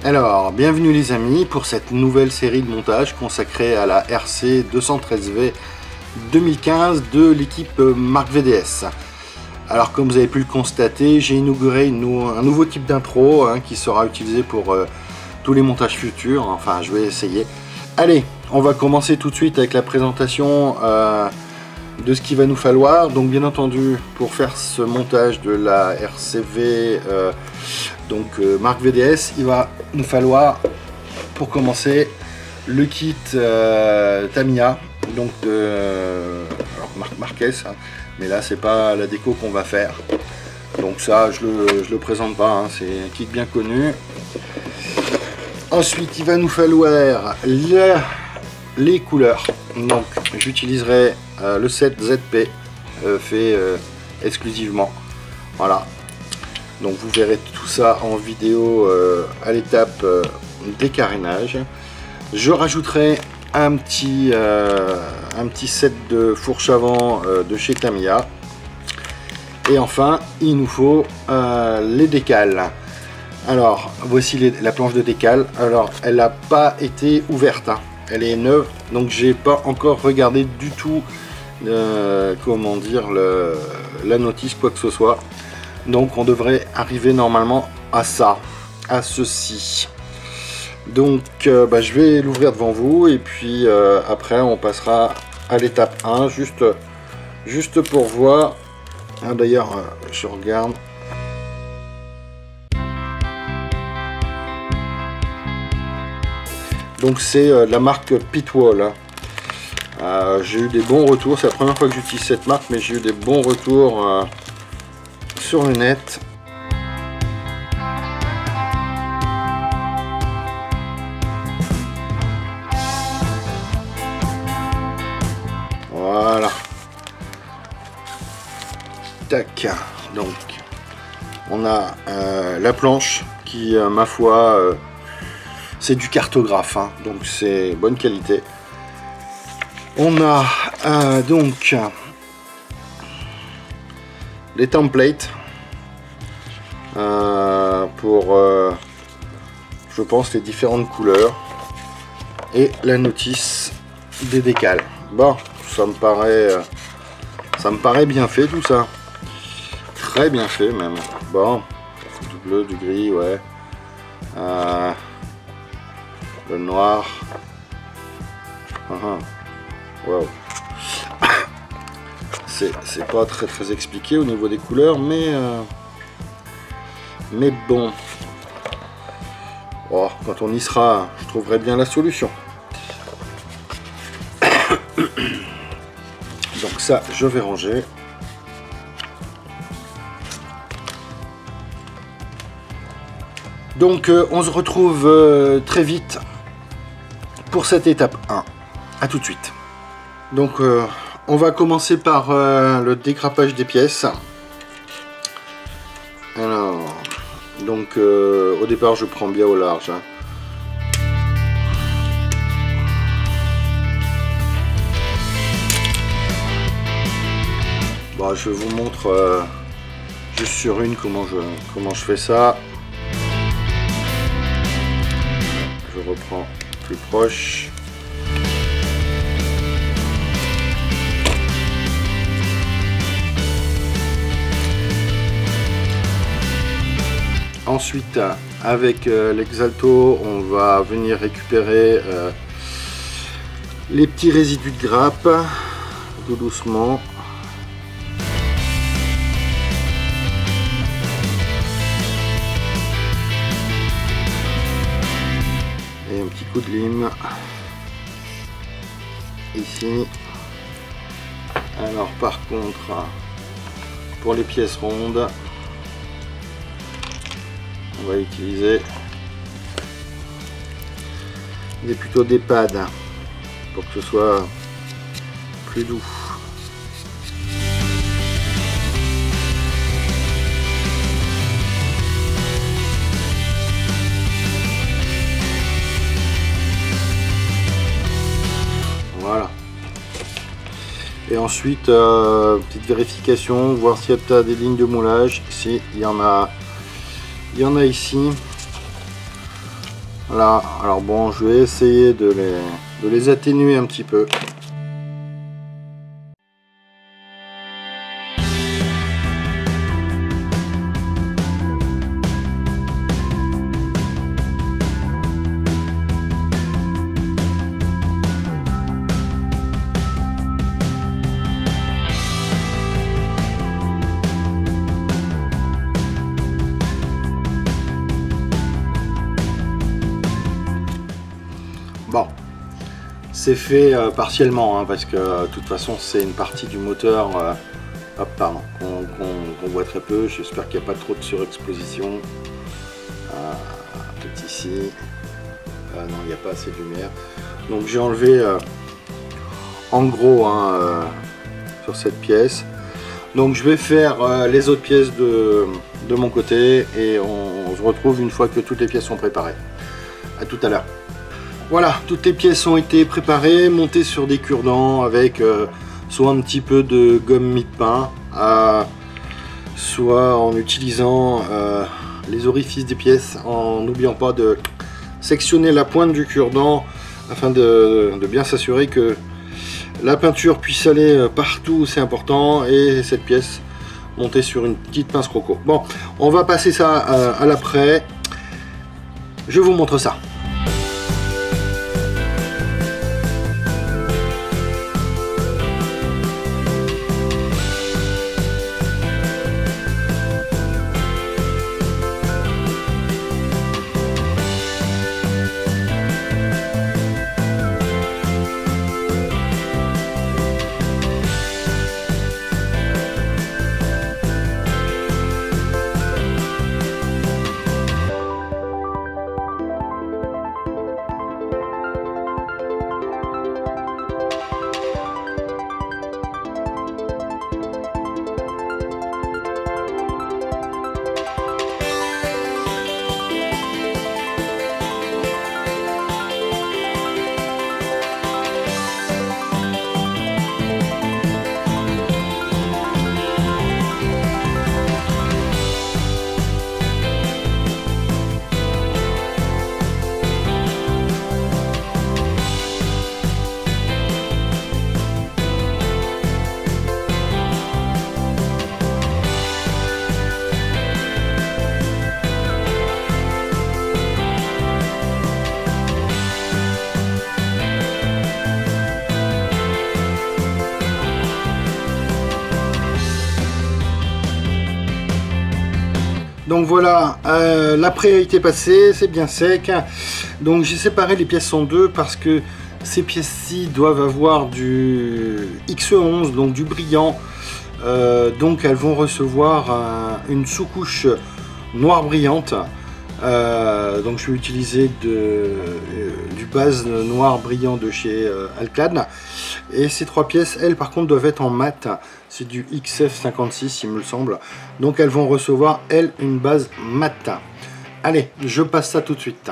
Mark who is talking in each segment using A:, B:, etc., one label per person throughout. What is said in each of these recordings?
A: Alors, bienvenue les amis pour cette nouvelle série de montage consacrée à la RC 213V 2015 de l'équipe Mark VDS. Alors comme vous avez pu le constater, j'ai inauguré un nouveau type d'intro qui sera utilisé pour tous les montages futurs, enfin je vais essayer. Allez, on va commencer tout de suite avec la présentation de ce qu'il va nous falloir. Donc bien entendu, pour faire ce montage de la RCV Mark VDS, il va nous falloir pour commencer le kit Tamiya, donc alors Marc Marquez, mais là c'est pas la déco qu'on va faire, donc ça je le présente pas, c'est un kit bien connu. Ensuite il va nous falloir les couleurs, donc j'utiliserai le set ZP fait exclusivement, voilà. Donc vous verrez tout ça en vidéo à l'étape des carénages. Je rajouterai un petit set de fourche avant de chez Tamiya. Et enfin, il nous faut les décales. Alors, voici la planche de décale. Alors, elle n'a pas été ouverte, elle est neuve. Donc, j'ai pas encore regardé du tout, comment dire, la notice, quoi que ce soit. Donc on devrait arriver normalement à ça, à ceci. Donc je vais l'ouvrir devant vous et puis après on passera à l'étape 1, juste pour voir. D'ailleurs je regarde. Donc c'est la marque Pitwall. J'ai eu des bons retours, c'est la première fois que j'utilise cette marque, mais j'ai eu des bons retours sur le net. Voilà. Tac. Donc on a la planche qui ma foi c'est du cartographe, donc c'est bonne qualité. On a donc les templates pour je pense les différentes couleurs et la notice des décales. Bon, ça me paraît bien fait tout ça, très bien fait même. Bon, du bleu, du gris, ouais, le noir. Wow. C'est pas très expliqué au niveau des couleurs, mais bon, quand on y sera, je trouverai bien la solution. Donc ça, je vais ranger. Donc on se retrouve très vite pour cette étape 1. À tout de suite. Donc on va commencer par le décrapage des pièces. Alors, donc au départ je prends bien au large. Bon, je vous montre juste sur une comment je fais ça. Je reprends plus proche. Ensuite, avec l'Exalto, on va venir récupérer les petits résidus de grappe, tout doucement. Et un petit coup de lime ici. Alors par contre, pour les pièces rondes, on va utiliser plutôt des pads pour que ce soit plus doux. ensuite, petite vérification, voir s'il y a des lignes de moulage. Si, il y en a ici. Voilà, alors bon, je vais essayer de les atténuer un petit peu. Bon, c'est fait partiellement, hein, parce que de toute façon c'est une partie du moteur qu'on voit très peu. J'espère qu'il n'y a pas trop de surexposition. Tout ici, non, il n'y a pas assez de lumière. Donc j'ai enlevé en gros sur cette pièce. Donc je vais faire les autres pièces de mon côté et on se retrouve une fois que toutes les pièces sont préparées. À tout à l'heure. Voilà, toutes les pièces ont été préparées, montées sur des cure-dents avec soit un petit peu de gomme mie de pain, soit en utilisant les orifices des pièces, en n'oubliant pas de sectionner la pointe du cure-dent afin de bien s'assurer que la peinture puisse aller partout où c'est important, et cette pièce montée sur une petite pince croco. Bon, on va passer ça à l'après, je vous montre ça. Donc voilà, l'après a été passé, c'est bien sec. Donc j'ai séparé les pièces en deux parce que ces pièces-ci doivent avoir du XE11, donc du brillant. Donc elles vont recevoir une sous-couche noire brillante. Donc je vais utiliser du base noir brillant de chez Alclad. Et ces trois pièces, elles par contre doivent être en mat. C'est du XF56 il me semble. Donc elles vont recevoir elles une base mat. Allez, je passe ça tout de suite.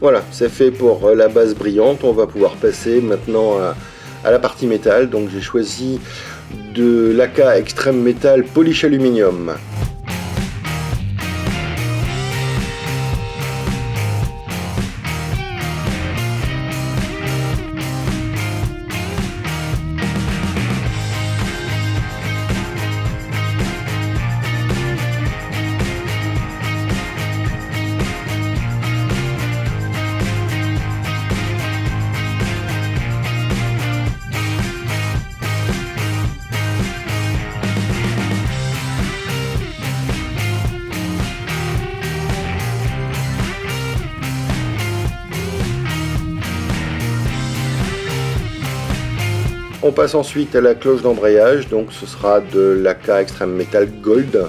A: Voilà, c'est fait pour la base brillante. On va pouvoir passer maintenant à la partie métal. Donc j'ai choisi de l'AK Extreme Metal Polish Aluminium. On passe ensuite à la cloche d'embrayage, donc ce sera de l'AK Extreme Metal Gold.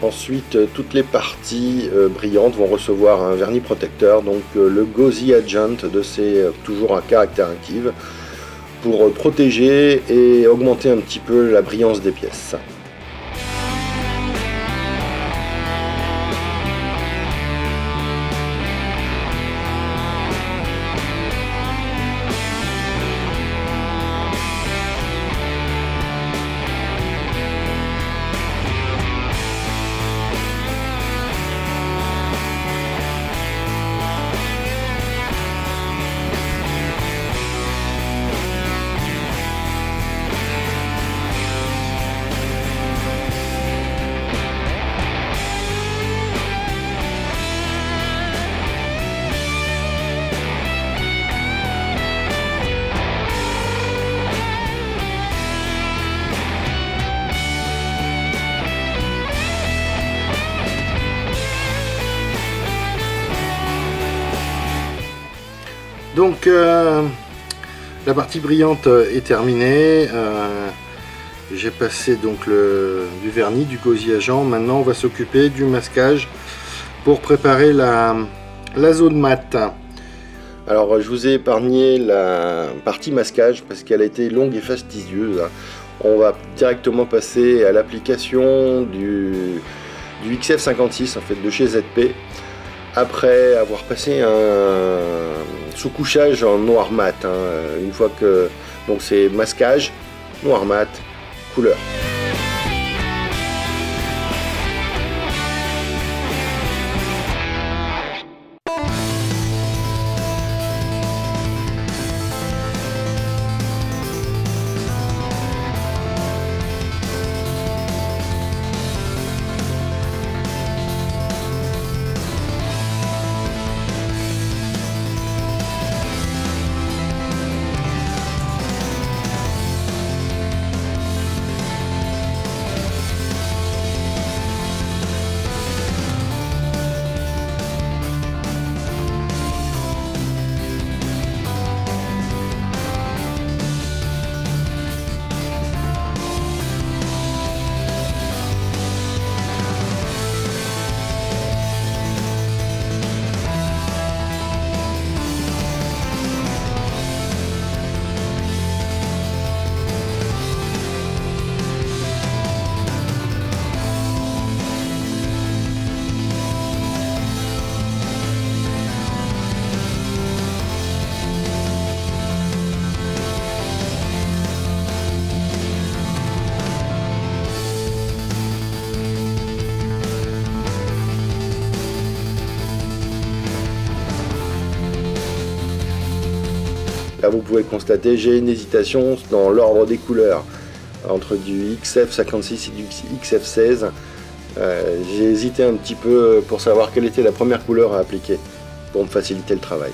A: Ensuite, toutes les parties brillantes vont recevoir un vernis protecteur, donc le Gauzy Agent de ces toujours un caractère active pour protéger et augmenter un petit peu la brillance des pièces. Donc la partie brillante est terminée. J'ai passé donc du vernis, du Gauzy Agent. Maintenant on va s'occuper du masquage pour préparer la zone mat. Alors je vous ai épargné la partie masquage parce qu'elle a été longue et fastidieuse. On va directement passer à l'application du XF56 en fait de chez ZP. Après avoir passé un sous-couchage en noir mat, une fois que donc c'est masquage, noir mat, couleur. Là vous pouvez constater, j'ai une hésitation dans l'ordre des couleurs entre du XF56 et du XF16. J'ai hésité un petit peu pour savoir quelle était la première couleur à appliquer pour me faciliter le travail.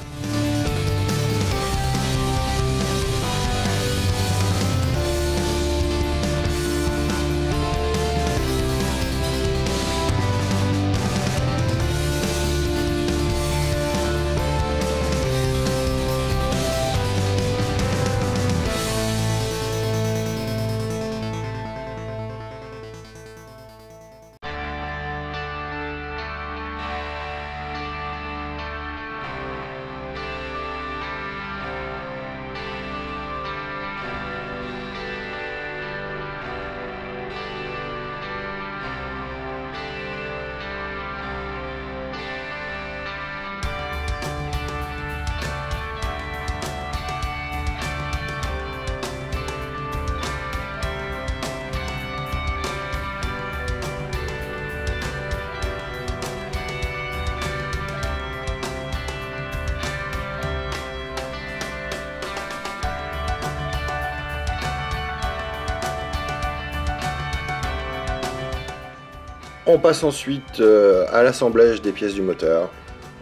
A: On passe ensuite à l'assemblage des pièces du moteur.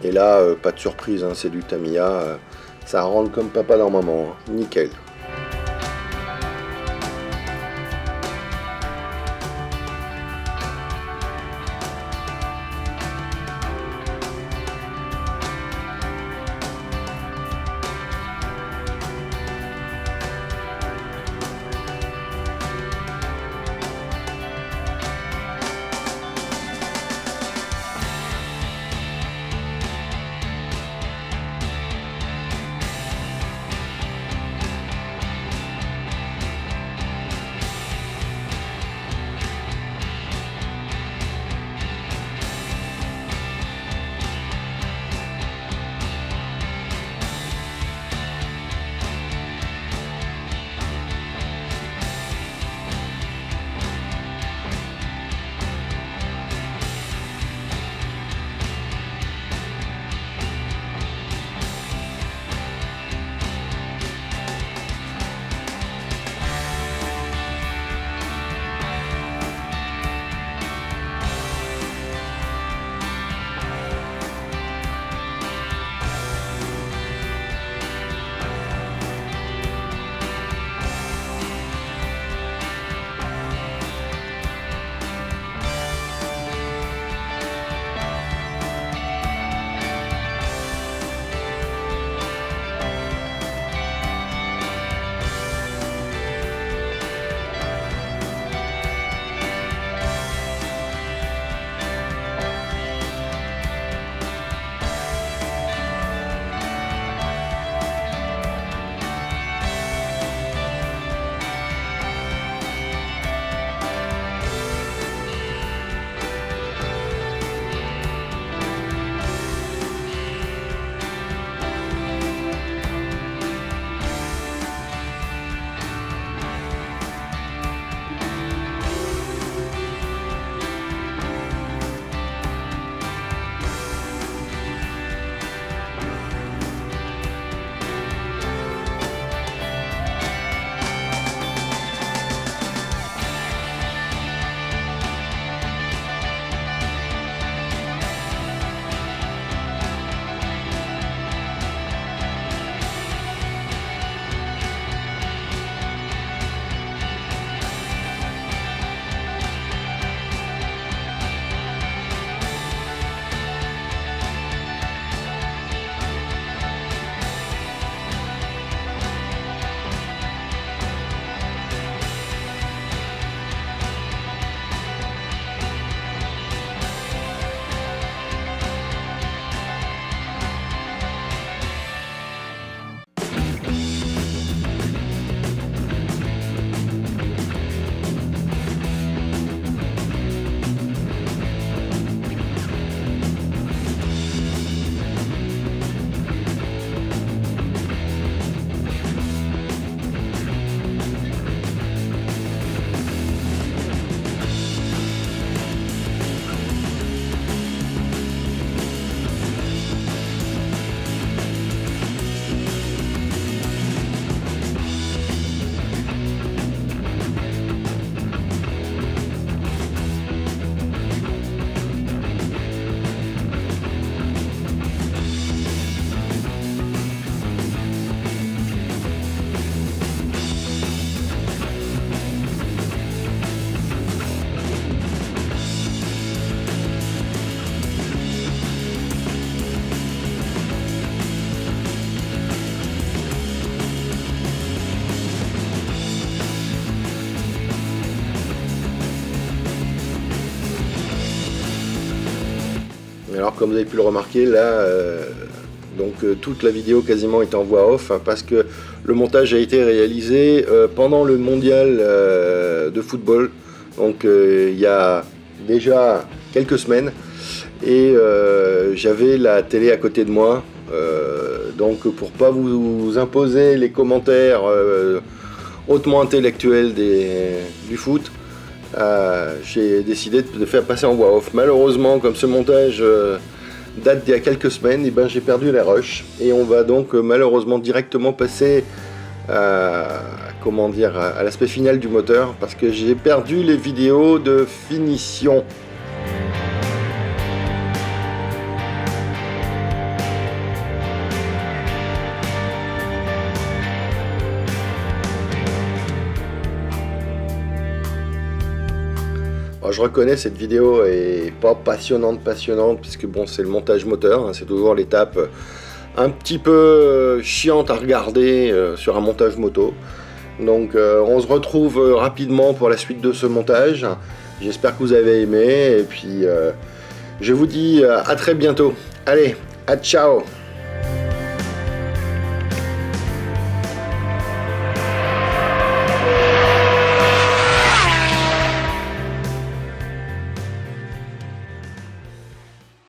A: Et là, pas de surprise, hein, c'est du Tamiya. Ça rentre comme papa dans maman, hein. Nickel. Alors comme vous avez pu le remarquer là, toute la vidéo quasiment est en voix off, hein, parce que le montage a été réalisé pendant le mondial de football, donc il y a déjà quelques semaines, et j'avais la télé à côté de moi, donc pour pas vous imposer les commentaires hautement intellectuels du foot, j'ai décidé de faire passer en voix off. Malheureusement, comme ce montage date d'il y a quelques semaines, et ben, j'ai perdu les rushs, et on va donc malheureusement directement passer comment dire, à l'aspect final du moteur, parce que j'ai perdu les vidéos de finition. je reconnais, cette vidéo est pas passionnante, puisque bon, c'est le montage moteur, hein, c'est toujours l'étape un petit peu chiante à regarder sur un montage moto. Donc on se retrouve rapidement pour la suite de ce montage. J'espère que vous avez aimé, et puis je vous dis à très bientôt. Allez, à ciao!